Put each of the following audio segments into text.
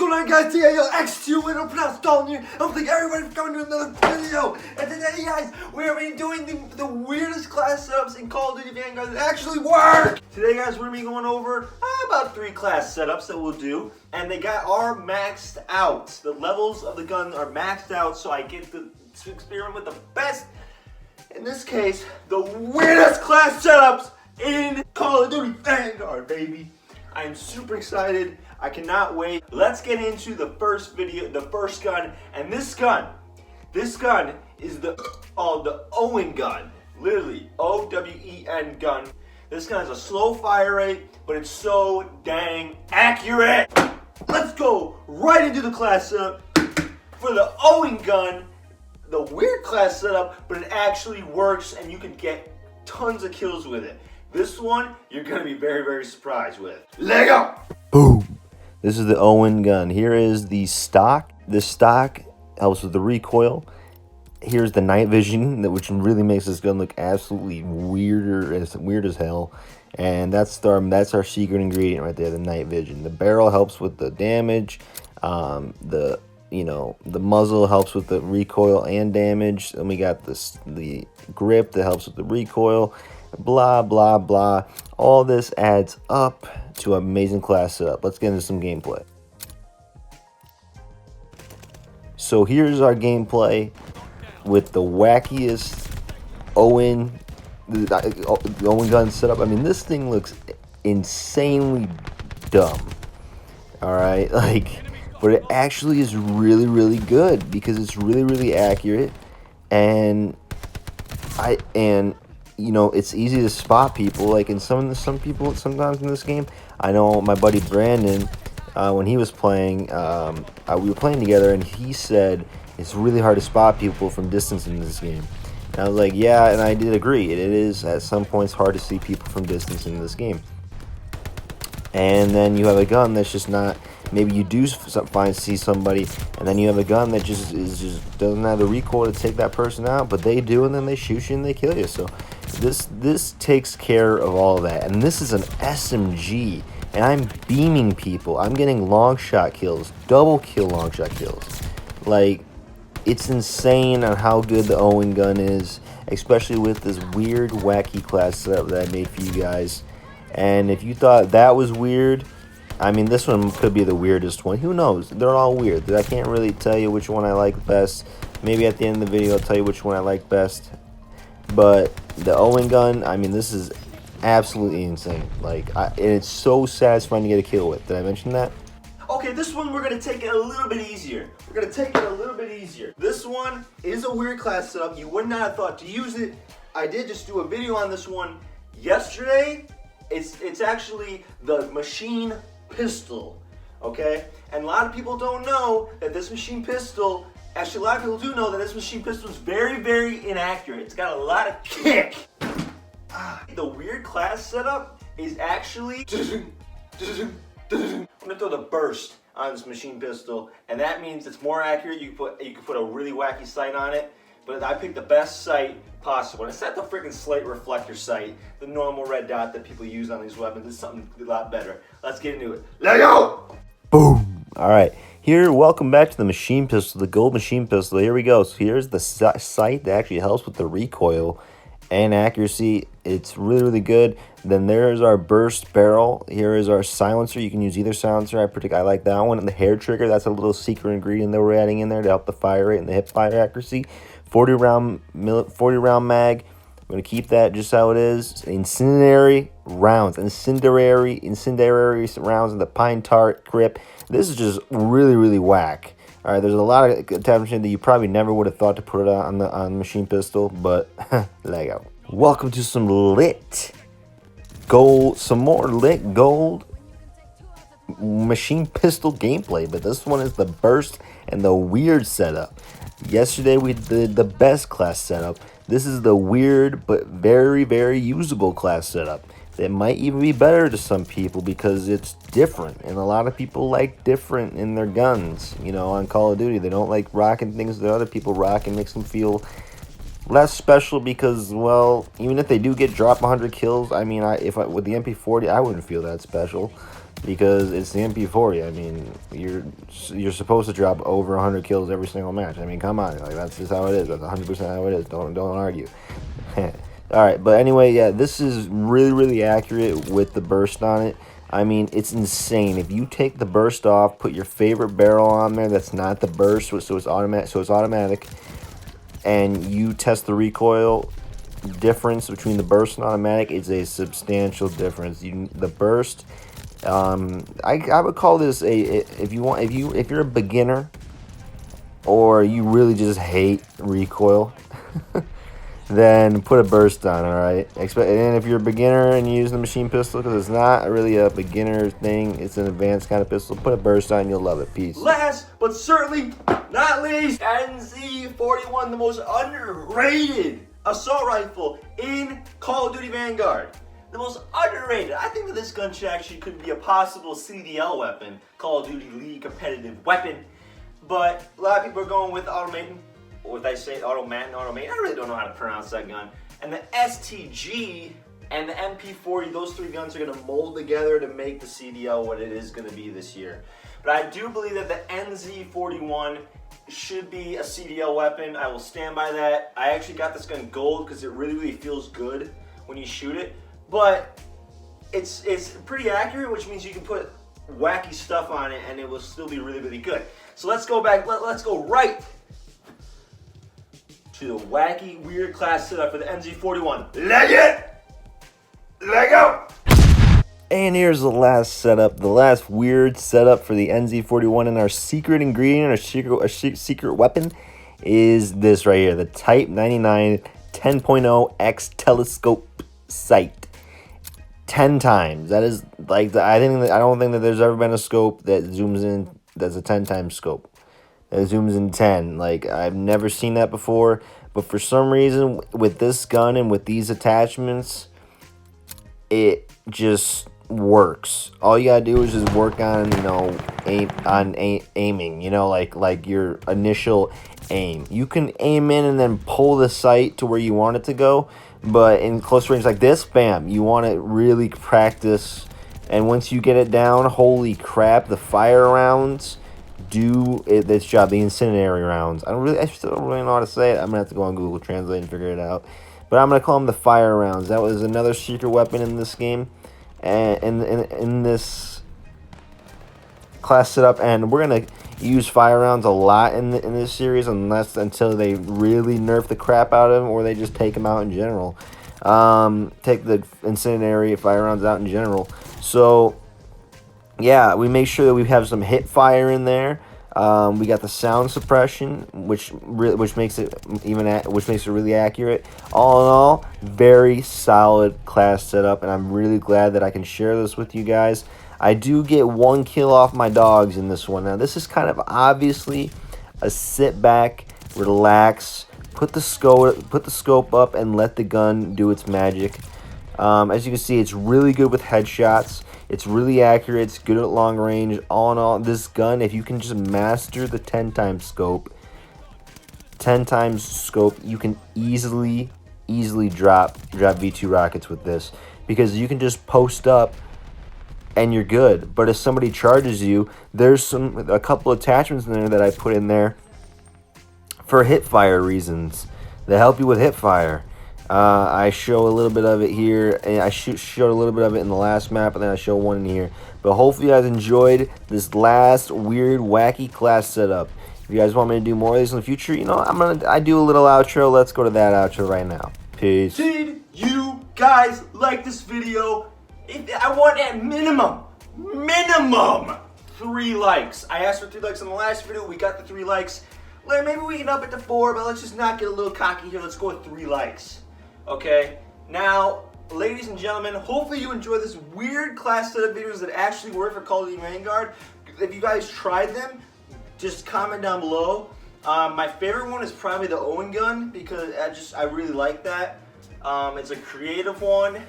going on, guys? X2 Winter Pronounced Dalton here. I don't think everybody's coming to another video. And today, guys, we're going to be doing the weirdest class setups in Call of Duty Vanguard that actually work. Today, guys, we're going to be going over about 3 class setups that we'll do. And they are maxed out. The levels of the gun are maxed out, so I get to experiment with the best, in this case, the weirdest class setups in Call of Duty Vanguard, baby. I am super excited. I cannot wait. Let's get into the first gun. And this gun is the Owen gun. Literally, O-W-E-N gun. This gun has a slow fire rate, but it's so dang accurate. Let's go right into the class setup for the Owen gun. The weird class setup, but it actually works and you can get tons of kills with it. This one, you're gonna be very, very surprised with. Let go! Boom! This is the Owen gun. Here is the stock. This stock helps with the recoil. Here's the night vision, which really makes this gun look absolutely weird as hell. And that's our secret ingredient right there, the night vision. The barrel helps with the damage. The muzzle helps with the recoil and damage. And we got the grip that helps with the recoil. Blah, blah, blah. All this adds up to an amazing class setup. Let's get into some gameplay. So here's our gameplay with the wackiest Owen gun setup. I mean, this thing looks insanely dumb. Alright, but it actually is really, really good because it's really, really accurate, and it's easy to spot people. And some people sometimes in this game. I know my buddy Brandon, when he was playing, we were playing together, and he said it's really hard to spot people from distance in this game. And I was like, yeah, and I did agree. It is at some points hard to see people from distance in this game. And then you have a gun that's just not. Maybe you do see somebody, and then you have a gun that just doesn't have the recoil to take that person out, but they do, and then they shoot you and they kill you. So this takes care of all of that. And this is an SMG, and I'm beaming people. I'm getting long shot kills, double kill long shot kills. It's insane on how good the Owen gun is, especially with this weird, wacky class setup that I made for you guys. And if you thought that was weird, I mean, this one could be the weirdest one. Who knows? They're all weird. I can't really tell you which one I like best. Maybe at the end of the video I'll tell you which one I like best. But the Owen gun, I mean, this is absolutely insane. And it's so satisfying to get a kill with. Did I mention that? Okay, this one we're gonna take it a little bit easier. This one is a weird class setup. You would not have thought to use it. I did just do a video on this one yesterday. It's actually the machine pistol, okay? And a lot of people don't know that this machine pistol, actually a lot of people do know that this machine pistol is very, very inaccurate. It's got a lot of kick. The weird class setup is actually, I'm gonna throw the burst on this machine pistol, and that means it's more accurate. You can put a really wacky sight on it, but I picked the best sight possible. And it's not the freaking slate reflector sight, the normal red dot that people use on these weapons. It's something a lot better. Let's get into it. Let's go! Boom! Alright, welcome back to the machine pistol, the gold machine pistol. Here we go. So here's the sight that actually helps with the recoil and accuracy. It's really, really good. Then there's our burst barrel. Here is our silencer. You can use either silencer. I like that one. And the hair trigger, that's a little secret ingredient that we're adding in there to help the fire rate and the hip fire accuracy. 40 round mag. I'm gonna keep that just how it is. Incendiary rounds and incendiary rounds in the pine tar grip. This is just really, really whack. All right, there's a lot of attachment that you probably never would have thought to put it on the machine pistol, but Lego. Welcome to some more lit gold machine pistol gameplay, but this one is the burst and the weird setup. Yesterday we did the best class setup. This is the weird but very, very usable class setup. It might even be better to some people because it's different, and a lot of people like different in their guns. On Call of Duty, they don't like rocking things that other people rock. It makes them feel less special because, well, even if they do get drop 100 kills, I mean, with the MP40, I wouldn't feel that special. because it's the MP40. I mean, you're supposed to drop over 100 kills every single match. I mean, come on, like that's just how it is. That's 100% how it is. Don't argue. All right, but anyway, yeah, this is really accurate with the burst on it. I mean, it's insane. If you take the burst off, put your favorite barrel on there that's not the burst, so it's automatic, and you test the recoil difference between the burst and automatic, it's a substantial difference. The burst, I would call this if you're a beginner or you really just hate recoil. Then put a burst on, all right? And if you're a beginner and you use the machine pistol, because it's not really a beginner thing, it's an advanced kind of pistol, put a burst on, you'll love it. Peace. Last but certainly not least, NZ41, the most underrated assault rifle in Call of Duty Vanguard. The most underrated. I think that this gun could be a possible CDL weapon, Call of Duty League competitive weapon. But a lot of people are going with automating. Or if I say automatic, I really don't know how to pronounce that gun. And the STG and the MP40, those three guns are going to mold together to make the CDL what it is going to be this year. But I do believe that the NZ41 should be a CDL weapon. I will stand by that. I actually got this gun gold because it really feels good when you shoot it. But it's pretty accurate, which means you can put wacky stuff on it and it will still be really good. So let's go back. Let's go right to the wacky, weird class setup for the NZ41. Let go! And here's the last setup, the last weird setup for the NZ41, and our secret ingredient, our secret weapon is this right here, the Type 99 10.0 X telescope sight. 10 times. That is like I don't think that there's ever been a scope that zooms in that's a 10 times scope. That zooms in 10. Like, I've never seen that before. But for some reason, with this gun and with these attachments, it just works. All you gotta do is just work on, aiming. Like your initial aim. You can aim in and then pull the sight to where you want it to go. But in close range like this, bam, you want to really practice. And once you get it down, holy crap, the fire rounds do its job. The incendiary rounds. I still don't really know how to say it. I'm gonna have to go on Google Translate and figure it out. But I'm gonna call them the fire rounds. That was another secret weapon in this game, and in this class setup. And we're gonna use fire rounds a lot in this series, until they really nerf the crap out of them, or they just take them out in general. Take the incendiary fire rounds out in general. So yeah, we make sure that we have some hip fire in there. We got the sound suppression, which makes it really accurate. All in all, very solid class setup, and I'm really glad that I can share this with you guys. I do get 1 kill off my dogs in this one. Now, this is kind of obviously a sit back, relax, put the scope up, and let the gun do its magic. As you can see, it's really good with headshots. It's really accurate. It's good at long range. All in all, this gun, if you can just master the 10 times scope, you can easily drop V2 rockets with this, because you can just post up and you're good. But if somebody charges you, there's a couple attachments in there that I put in there for hip fire reasons. They help you with hip fire. I show a little bit of it here, and I showed a little bit of it in the last map, and then I show one in here. But hopefully you guys enjoyed this last weird, wacky class setup. If you guys want me to do more of these in the future, I do a little outro. Let's go to that outro right now. Peace. Did you guys like this video? I want at minimum 3 likes. I asked for 3 likes in the last video. We got the 3 likes. Maybe we can up it to 4, but let's just not get a little cocky here. Let's go with 3 likes. Okay, now, ladies and gentlemen, hopefully you enjoy this weird class setup videos that actually work for Call of Duty Vanguard. If you guys tried them, just comment down below. My favorite one is probably the Owen gun, because I really like that. It's a creative one,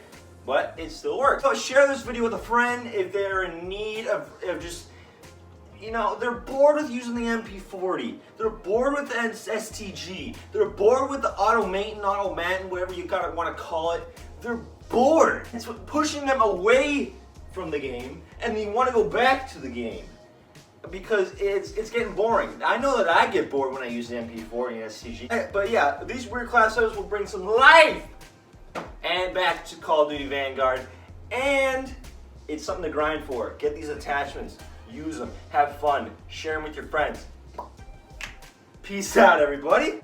but it still works. So share this video with a friend if they're in need of just, they're bored with using the MP40. They're bored with the STG. They're bored with the automatin, whatever you want to call it. They're bored. It's pushing them away from the game and you want to go back to the game because it's getting boring. I know that I get bored when I use the MP4 and SCG. But yeah, these weird class setups will bring some life and back to Call of Duty Vanguard, and it's something to grind for. Get these attachments, use them, have fun, share them with your friends. Peace out, everybody.